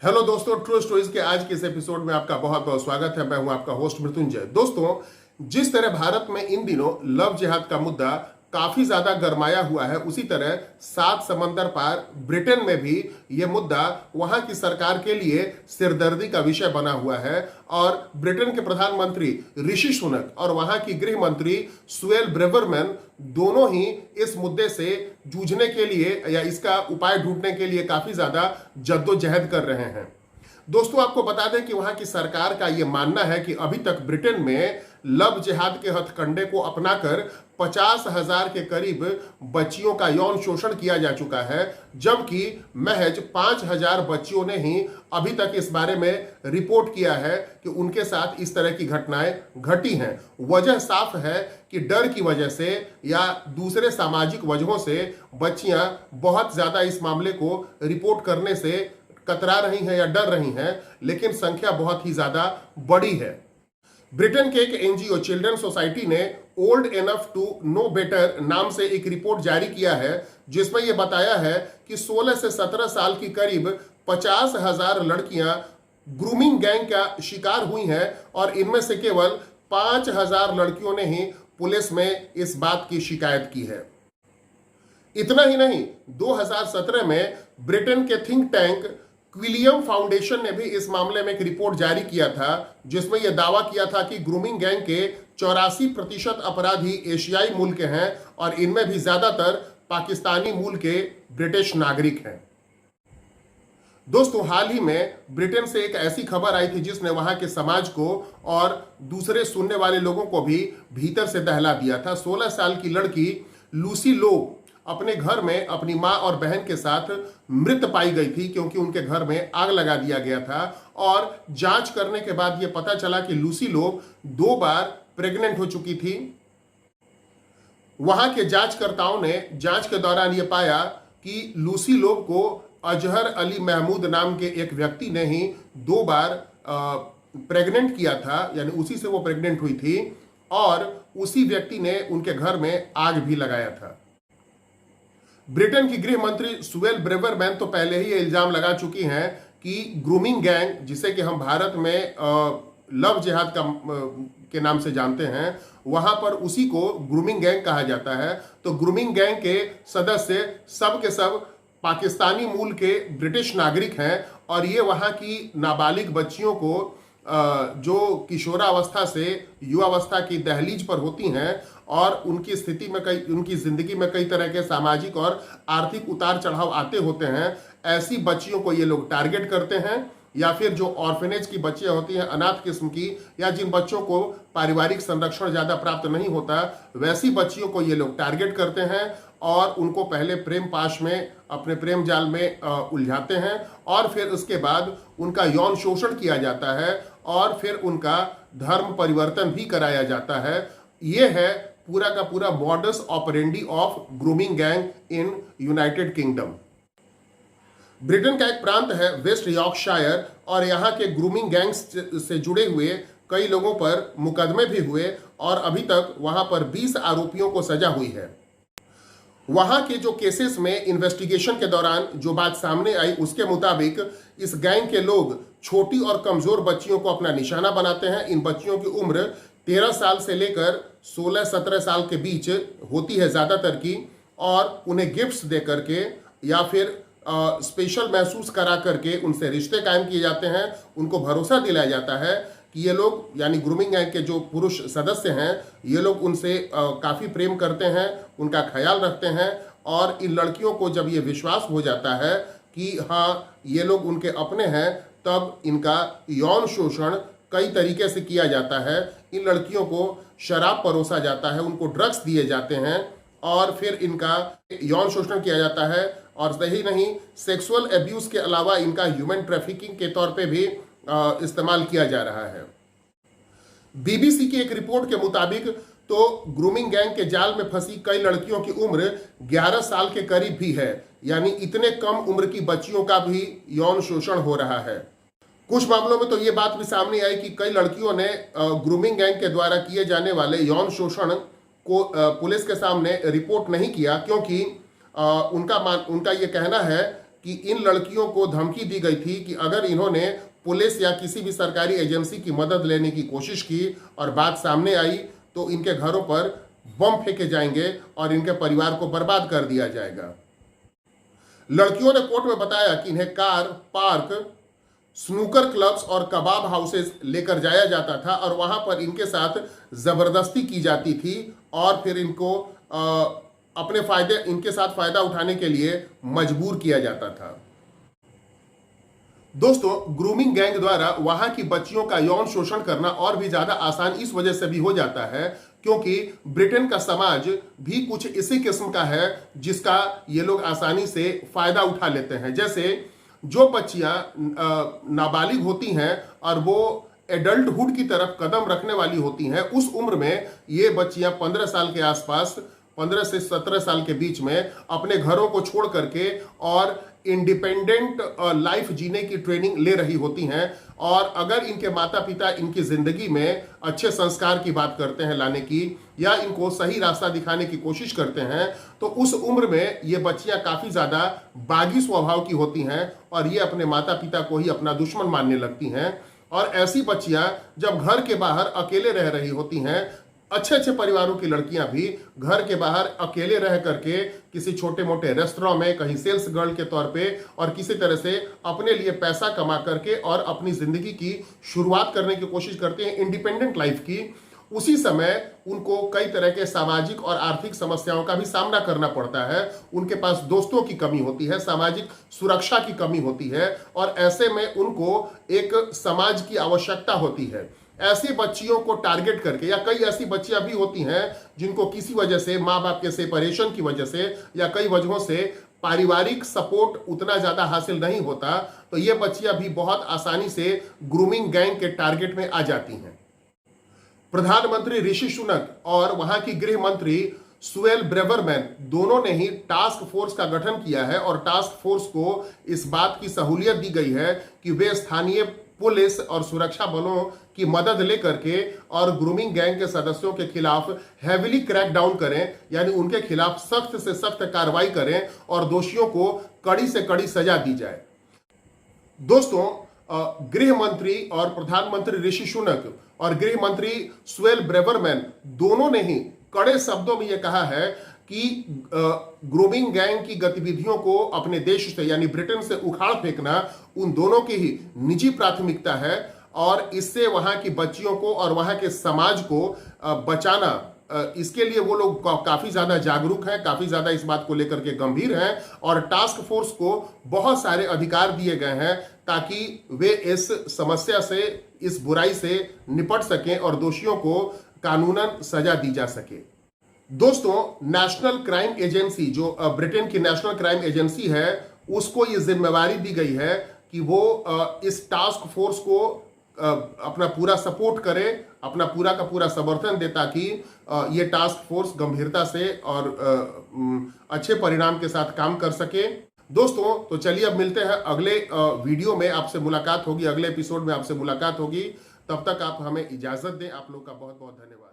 Hello दोस्तों, true stories के आज के इस एपिसोड में आपका बहुत बहुत स्वागत है। मैं हूं आपका होस्ट मृत्युंजय। दोस्तों, जिस तरह भारत में इन दिनों लव जिहाद का मुद्दा काफी ज्यादा गरमाया हुआ है, उसी तरह सात समंदर पार ब्रिटेन में भी यह मुद्दा वहां की सरकार के लिए सिरदर्दी का विषय बना हुआ है। और ब्रिटेन के प्रधानमंत्री ऋषि सुनक और वहां की गृह मंत्री सुएल ब्रेवरमैन दोनों ही इस मुद्दे से जूझने के लिए या इसका उपाय ढूंढने के लिए काफी ज्यादा जद्दोजहद कर रहे हैं। दोस्तों, आपको बता दें कि वहां की सरकार का यह मानना है कि अभी तक ब्रिटेन में लव जिहाद के हथकंडे को अपनाकर 50,000 के करीब बच्चियों का यौन शोषण किया जा चुका है, जबकि महज 5,000 बच्चियों ने ही अभी तक इस बारे में रिपोर्ट किया है कि उनके साथ इस तरह की घटनाएं घटी हैं। वजह साफ है कि डर की वजह से या दूसरे सामाजिक वजहों से बच्चियां बहुत ज्यादा इस मामले को रिपोर्ट करने से कतरा रही हैं या डर रही हैं, लेकिन संख्या बहुत ही ज्यादा बड़ी है। ब्रिटेन के एक एनजीओ चिल्ड्रन सोसाइटी ने old enough to know better नाम से एक रिपोर्ट जारी किया है, जिसमें यह बताया है कि 16 से 17 साल की करीब 50,000 लड़कियां ग्रूमिंग गैंग का शिकार हुई हैं और इनमें से केवल 5,000 लड़कियों ने ही पुलिस में इस बात की शिकायत की है। इतना ही नहीं, 2017 में ब्रिटेन के थिंक टैंक क्विलियम फाउंडेशन ने भी इस मामले में एक रिपोर्ट जारी किया था, जिसमें यह दावा किया था कि ग्रूमिंग गैंग के 84% अपराधी एशियाई मूल के हैं और इनमें भी ज्यादातर पाकिस्तानी मूल के ब्रिटिश नागरिक हैं। दोस्तों, हाल ही में ब्रिटेन से एक ऐसी खबर आई थी जिसने वहां के समाज को और दूसरे सुनने वाले लोगों को भी भीतर से दहला दिया था। 16 साल की लड़की लूसी लो अपने घर में अपनी मां और बहन के साथ मृत पाई गई थी, क्योंकि उनके घर में आग लगा दिया गया था। और जांच करने के बाद यह पता चला कि लूसी लोब 2 बार प्रेग्नेंट हो चुकी थी। वहां के जांचकर्ताओं ने जांच के दौरान यह पाया कि लूसी लोब को अजहर अली महमूद नाम के एक व्यक्ति ने ही 2 बार प्रेग्नेंट किया था, यानी उसी से वो प्रेग्नेंट हुई थी और उसी व्यक्ति ने उनके घर में आग भी लगाया था। ब्रिटेन की गृह मंत्री सुएल ब्रेवरमैन तो पहले ही इल्जाम लगा चुकी हैं कि ग्रूमिंग गैंग, जिसे कि हम भारत में लव जिहाद के नाम से जानते हैं, वहां पर उसी को ग्रूमिंग गैंग कहा जाता है। तो ग्रूमिंग गैंग के सदस्य सब के सब पाकिस्तानी मूल के ब्रिटिश नागरिक हैं और ये वहां की नाबालिग बच्चियों को जो किशोरावस्था से युवावस्था की दहलीज पर होती हैं और उनकी स्थिति में उनकी जिंदगी में कई तरह के सामाजिक और आर्थिक उतार चढ़ाव आते होते हैं, ऐसी बच्चियों को ये लोग टारगेट करते हैं। या फिर जो ऑर्फेनेज की बच्चियां होती हैं, अनाथ किस्म की, या जिन बच्चों को पारिवारिक संरक्षण ज्यादा प्राप्त नहीं होता, वैसी बच्चियों को ये लोग टारगेट करते हैं और उनको पहले प्रेम पाश में अपने प्रेम जाल में उलझाते हैं और फिर उसके बाद उनका यौन शोषण किया जाता है और फिर उनका धर्म परिवर्तन भी कराया जाता है। यह है पूरा का पूरा modus operandi of grooming gang in United kingdom. Britain का एक प्रांत है वेस्ट यॉर्कशायर और यहाँ के ग्रूमिंग गैंग्स से जुड़े हुए कई लोगों पर मुकदमे भी हुए और अभी तक वहां पर 20 आरोपियों को सजा हुई है। वहां के जो केसेस में इन्वेस्टिगेशन के दौरान जो बात सामने आई, उसके मुताबिक इस गैंग के लोग छोटी और कमजोर बच्चियों को अपना निशाना बनाते हैं। इन बच्चियों की उम्र 13 साल से लेकर 16-17 साल के बीच होती है ज्यादातर की, और उन्हें गिफ्ट्स दे करके या फिर स्पेशल महसूस करा करके उनसे रिश्ते कायम किए जाते हैं। उनको भरोसा दिलाया जाता है कि ये लोग, यानी ग्रूमिंग गैंग के जो पुरुष सदस्य हैं, ये लोग उनसे काफ़ी प्रेम करते हैं, उनका ख्याल रखते हैं। और इन लड़कियों को जब ये विश्वास हो जाता है कि हाँ ये लोग उनके अपने हैं, तब इनका यौन शोषण कई तरीके से किया जाता है। इन लड़कियों को शराब परोसा जाता है, उनको ड्रग्स दिए जाते हैं और फिर इनका यौन शोषण किया जाता है। और सही नहीं, सेक्सुअल एब्यूज के अलावा इनका ह्यूमन ट्रैफिकिंग के तौर पे भी इस्तेमाल किया जा रहा है। बीबीसी की एक रिपोर्ट के मुताबिक तो ग्रूमिंग गैंग के जाल में फंसी कई लड़कियों की उम्र 11 साल के करीब भी है, यानी इतने कम उम्र की बच्चियों का भी यौन शोषण हो रहा है। कुछ मामलों में तो ये बात भी सामने आई कि कई लड़कियों ने ग्रूमिंग गैंग के द्वारा किए जाने वाले यौन शोषण को पुलिस के सामने रिपोर्ट नहीं किया, क्योंकि उनका ये कहना है कि इन लड़कियों को धमकी दी गई थी कि अगर इन्होंने पुलिस या किसी भी सरकारी एजेंसी की मदद लेने की कोशिश की और बात सामने आई तो इनके घरों पर बम फेंके जाएंगे और इनके परिवार को बर्बाद कर दिया जाएगा। लड़कियों ने कोर्ट में बताया कि इन्हें कार, पार्क, स्नूकर क्लब्स और कबाब हाउसेस लेकर जाया जाता था और वहां पर इनके साथ जबरदस्ती की जाती थी और फिर इनको इनके साथ फायदा उठाने के लिए मजबूर किया जाता था। दोस्तों, ग्रूमिंग गैंग द्वारा वहां की बच्चियों का यौन शोषण करना और भी ज्यादा आसान इस वजह से भी हो जाता है क्योंकि ब्रिटेन का समाज भी कुछ इसी किस्म का है जिसका ये लोग आसानी से फायदा उठा लेते हैं। जैसे जो बच्चियां नाबालिग होती हैं और वो एडल्टहुड की तरफ कदम रखने वाली होती हैं, उस उम्र में ये बच्चियां 15 साल के आसपास, 15 से 17 साल के बीच में अपने घरों को छोड़ करके और इंडिपेंडेंट लाइफ जीने की ट्रेनिंग ले रही होती हैं। और अगर इनके माता पिता इनकी जिंदगी में अच्छे संस्कार की बात करते हैं लाने की या इनको सही रास्ता दिखाने की कोशिश करते हैं तो उस उम्र में ये बच्चियां काफी ज्यादा बागी स्वभाव की होती हैं और ये अपने माता पिता को ही अपना दुश्मन मानने लगती हैं। और ऐसी बच्चियां जब घर के बाहर अकेले रह रही होती हैं, अच्छे अच्छे परिवारों की लड़कियां भी घर के बाहर अकेले रह करके किसी छोटे मोटे रेस्टोरेंट में, कहीं सेल्स गर्ल के तौर पे और किसी तरह से अपने लिए पैसा कमा करके और अपनी जिंदगी की शुरुआत करने की कोशिश करते हैं, इंडिपेंडेंट लाइफ की। उसी समय उनको कई तरह के सामाजिक और आर्थिक समस्याओं का भी सामना करना पड़ता है। उनके पास दोस्तों की कमी होती है, सामाजिक सुरक्षा की कमी होती है और ऐसे में उनको एक समाज की आवश्यकता होती है। ऐसी बच्चियों को टारगेट करके, या कई ऐसी बच्चियां भी होती हैं जिनको किसी वजह से, माँ बाप के सेपरेशन की वजह से या कई वजहों से पारिवारिक सपोर्ट उतना ज्यादा हासिल नहीं होता, तो ये बच्चियां भी बहुत आसानी से ग्रूमिंग गैंग के टारगेट में आ जाती हैं। प्रधानमंत्री ऋषि सुनक और वहां की गृह मंत्री सुएल ब्रेवरमैन दोनों ने ही टास्क फोर्स का गठन किया है और टास्क फोर्स को इस बात की सहूलियत दी गई है कि वे स्थानीय पुलिस और सुरक्षा बलों की मदद लेकर के और ग्रूमिंग गैंग के सदस्यों के खिलाफ हैविली क्रैक डाउन करें, यानी उनके खिलाफ सख्त से सख्त कार्रवाई करें और दोषियों को कड़ी से कड़ी सजा दी जाए। दोस्तों, गृह मंत्री और प्रधानमंत्री ऋषि सुनक और गृह मंत्री सुएल ब्रेवरमैन दोनों ने ही कड़े शब्दों में यह कहा है कि ग्रूमिंग गैंग की गतिविधियों को अपने देश से यानी ब्रिटेन से उखाड़ फेंकना उन दोनों की ही निजी प्राथमिकता है और इससे वहां की बच्चियों को और वहां के समाज को बचाना, इसके लिए वो लोग काफी ज्यादा जागरूक हैं, काफी ज्यादा इस बात को लेकर के गंभीर हैं और टास्क फोर्स को बहुत सारे अधिकार दिए गए हैं ताकि वे इस समस्या से, इस बुराई से निपट सकें और दोषियों को कानूनन सजा दी जा सके। दोस्तों, नेशनल क्राइम एजेंसी, जो ब्रिटेन की नेशनल क्राइम एजेंसी है, उसको ये जिम्मेवारी दी गई है कि वो इस टास्क फोर्स को अपना पूरा सपोर्ट करे, अपना पूरा का पूरा समर्थन दे ताकि ये टास्क फोर्स गंभीरता से और अच्छे परिणाम के साथ काम कर सके। दोस्तों, तो चलिए अब मिलते हैं अगले वीडियो में, आपसे मुलाकात होगी, अगले एपिसोड में आपसे मुलाकात होगी। तब तक आप हमें इजाजत दें। आप लोग का बहुत बहुत धन्यवाद।